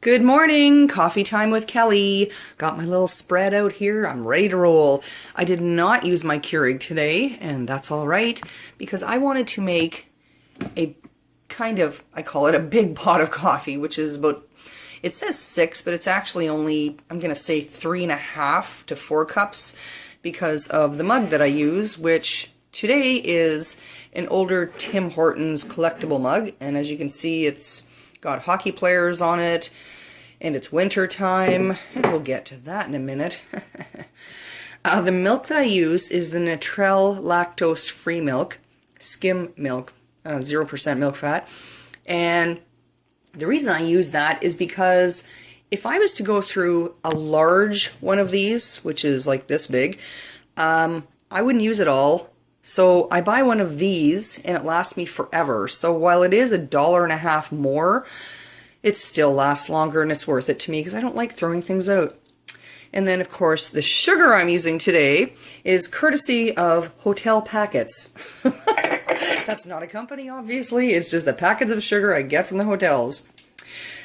Good morning, coffee time with Kelly. Got my little spread out here. I'm ready to roll. I did not use my Keurig today, and that's all right, because I wanted to make a I call it a big pot of coffee, which is about, it says 6, but it's actually only, I'm going to say 3.5 to 4 cups because of the mug that I use, which today is an older Tim Hortons collectible mug, and as you can see, it's got hockey players on it, and it's winter time, and we'll get to that in a minute. The milk that I use is the Natrel lactose-free milk, skim milk, 0% milk fat, and the reason I use that is because if I was to go through a large one of these, which is like this big, I wouldn't use it all. So I buy one of these and it lasts me forever. So while it is $1.50 more, it still lasts longer and it's worth it to me because I don't like throwing things out. And then of course the sugar I'm using today is courtesy of Hotel Packets. That's not a company, obviously. It's just the packets of sugar I get from the hotels.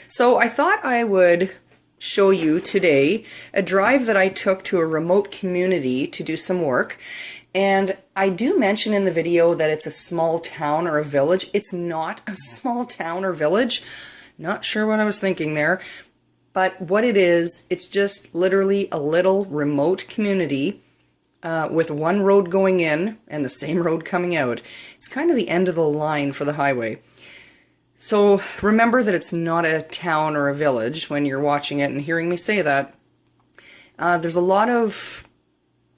So I thought I would show you today a drive that I took to a remote community to do some work. And I do mention in the video that it's a small town or a village. It's not a small town or village. Not sure what I was thinking there. But what it is, it's just literally a little remote community with one road going in and the same road coming out. It's kind of the end of the line for the highway. So remember that it's not a town or a village when you're watching it and hearing me say that. There's a lot of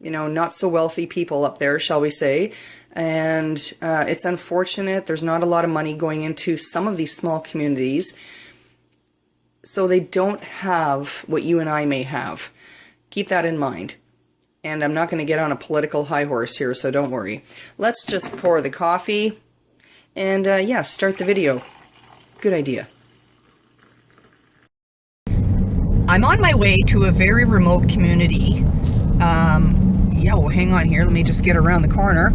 not so wealthy people up there, shall we say, and it's unfortunate. There's not a lot of money going into some of these small communities, so they don't have what you and I may have. Keep that in mind. And I'm not going to get on a political high horse here, so don't worry. Let's just pour the coffee and yeah, start the video. Good idea. I'm on my way to a very remote community. Yeah, well, hang on here. Let me just get around the corner.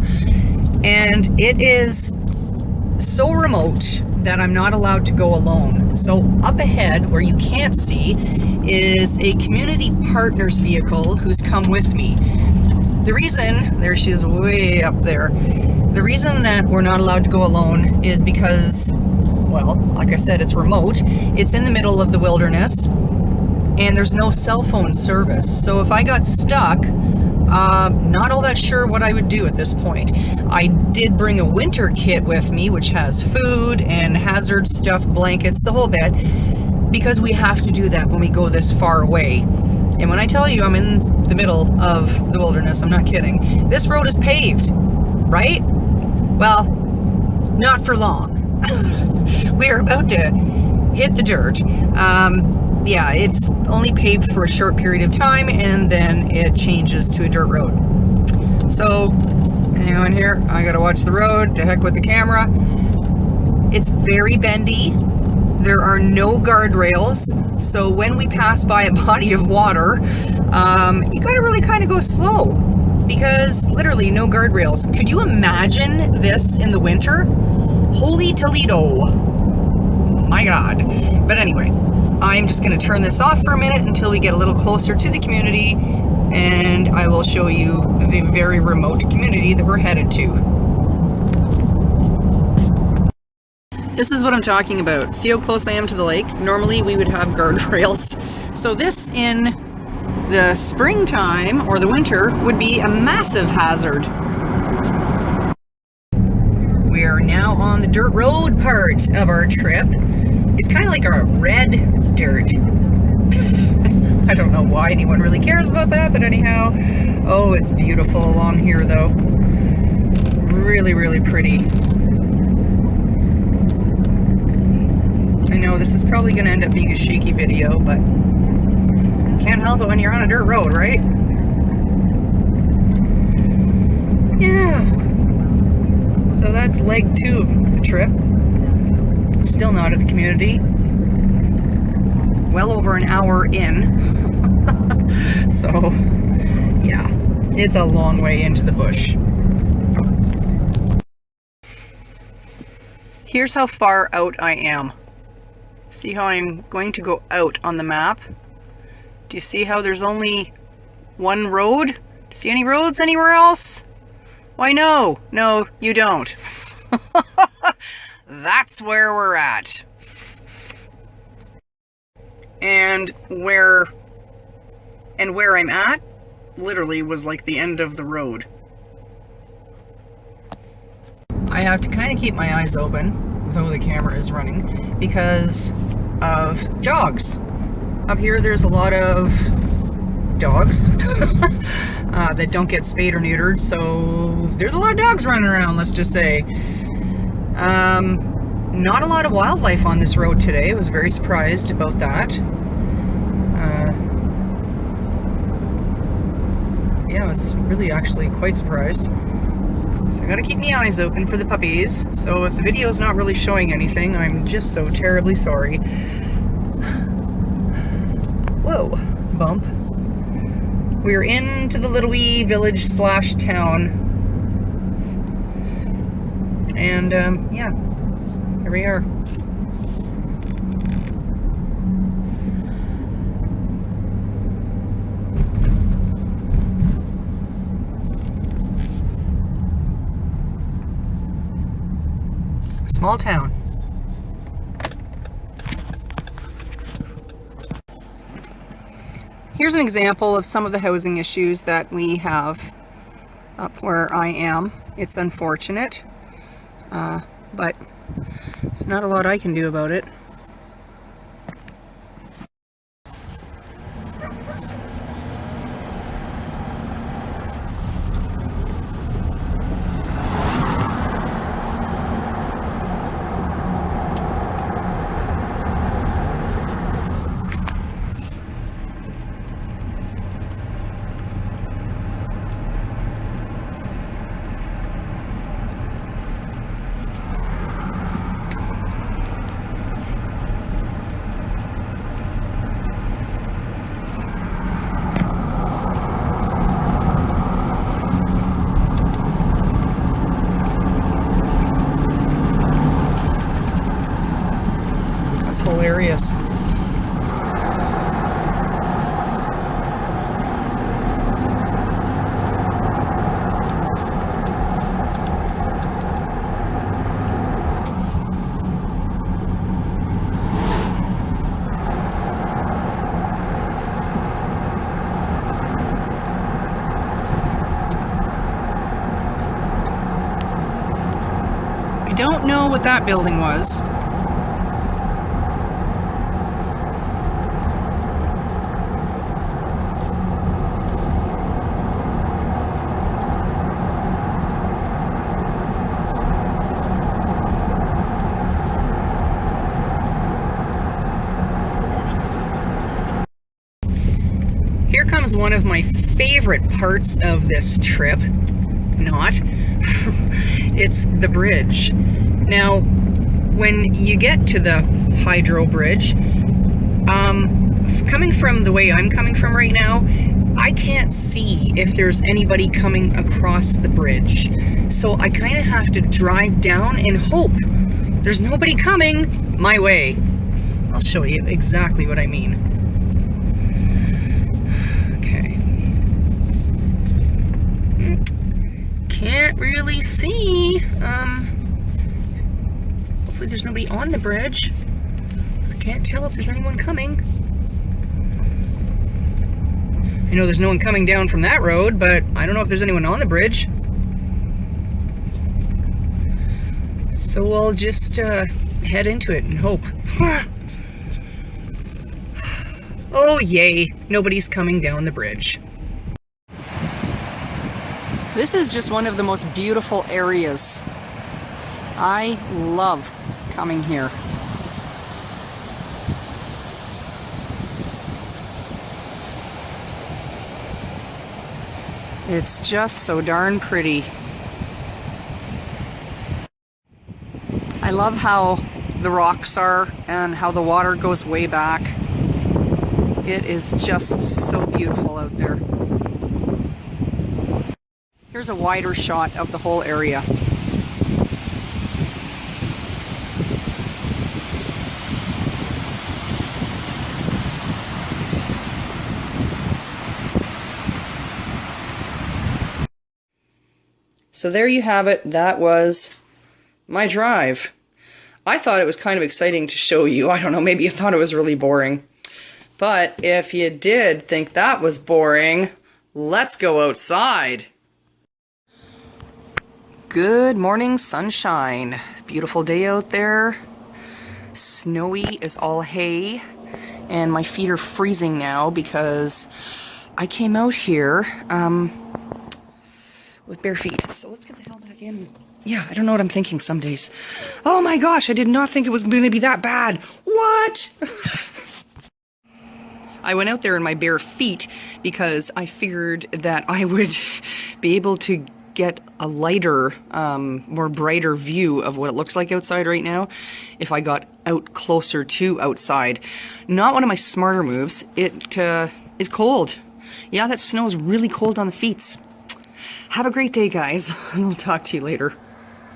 And it is so remote that I'm not allowed to go alone. So up ahead, where you can't see, is a community partners vehicle who's come with me. The reason, there she is way up there. The reason that we're not allowed to go alone is because, well, like I said, it's remote. It's in the middle of the wilderness, and there's no cell phone service. So if I got stuck, not all that sure what I would do at this point. I did bring a winter kit with me, which has food and hazard stuff, blankets, the whole bit, because we have to do that when we go this far away. And when I tell you I'm in the middle of the wilderness, I'm not kidding. This road is paved, right? Well, not for long. We are about to hit the dirt. Yeah, it's only paved for a short period of time, and then it changes to a dirt road. So, hang on here. I gotta watch the road. To heck with the camera. It's very bendy. There are no guardrails. So when we pass by a body of water, you gotta really kind of go slow, because literally no guardrails. Could you imagine this in the winter? Holy Toledo. My God. But anyway, I'm just going to turn this off for a minute until we get a little closer to the community, and I will show you the very remote community that we're headed to. This is what I'm talking about. See how close I am to the lake? Normally we would have guardrails. So this in the springtime or the winter would be a massive hazard. We are now on the dirt road part of our trip. It's kind of like a red dirt. I don't know why anyone really cares about that, but anyhow. Oh, it's beautiful along here, though. Really, really pretty. I know this is probably going to end up being a shaky video, but you can't help it when you're on a dirt road, right? Yeah. So that's leg 2 of the trip. Still not at the community. Well over an hour in. So, yeah, it's a long way into the bush. Here's how far out I am. See how I'm going to go out on the map? Do you see how there's only one road? See any roads anywhere else? Why no. No, you don't. That's where we're at. And where I'm at literally was like the end of the road. I have to kind of keep my eyes open, though the camera is running, because of dogs. Up here there's a lot of dogs that don't get spayed or neutered, so there's a lot of dogs running around, let's just say. Not a lot of wildlife on this road today. I was very surprised about that. Yeah, I was really actually quite surprised. So I gotta keep my eyes open for the puppies. So if the video is not really showing anything, I'm just so terribly sorry. Whoa, bump. We're into the little wee village slash town. And yeah, here we are. Small town. Here's an example of some of the housing issues that we have up where I am. It's unfortunate, but there's not a lot I can do about it. Hilarious. I don't know what that building was. Here comes one of my favorite parts of this trip. Not. It's the bridge. Now, when you get to the hydro bridge, coming from the way I'm coming from right now, I can't see if there's anybody coming across the bridge. So I kind of have to drive down and hope there's nobody coming my way. I'll show you exactly what I mean. Can't really see. Hopefully there's nobody on the bridge, because I can't tell if there's anyone coming. I know there's no one coming down from that road, but I don't know if there's anyone on the bridge. So I'll just head into it and hope. Oh yay, nobody's coming down the bridge. This is just one of the most beautiful areas. I love coming here. It's just so darn pretty. I love how the rocks are and how the water goes way back. It is just so beautiful out there. Here's a wider shot of the whole area. So there you have it. That was my drive. I thought it was kind of exciting to show you. I don't know, maybe you thought it was really boring. But if you did think that was boring, let's go outside. Good morning, sunshine. Beautiful day out there. Snowy as all hay. And my feet are freezing now because I came out here with bare feet. So let's get the hell back in. Yeah, I don't know what I'm thinking some days. Oh my gosh, I did not think it was going to be that bad. What? I went out there in my bare feet because I figured that I would be able to get a lighter, more brighter view of what it looks like outside right now if I got out closer to outside. Not one of my smarter moves. It is cold. Yeah, that snow is really cold on the feet. Have a great day, guys. I'll talk to you later.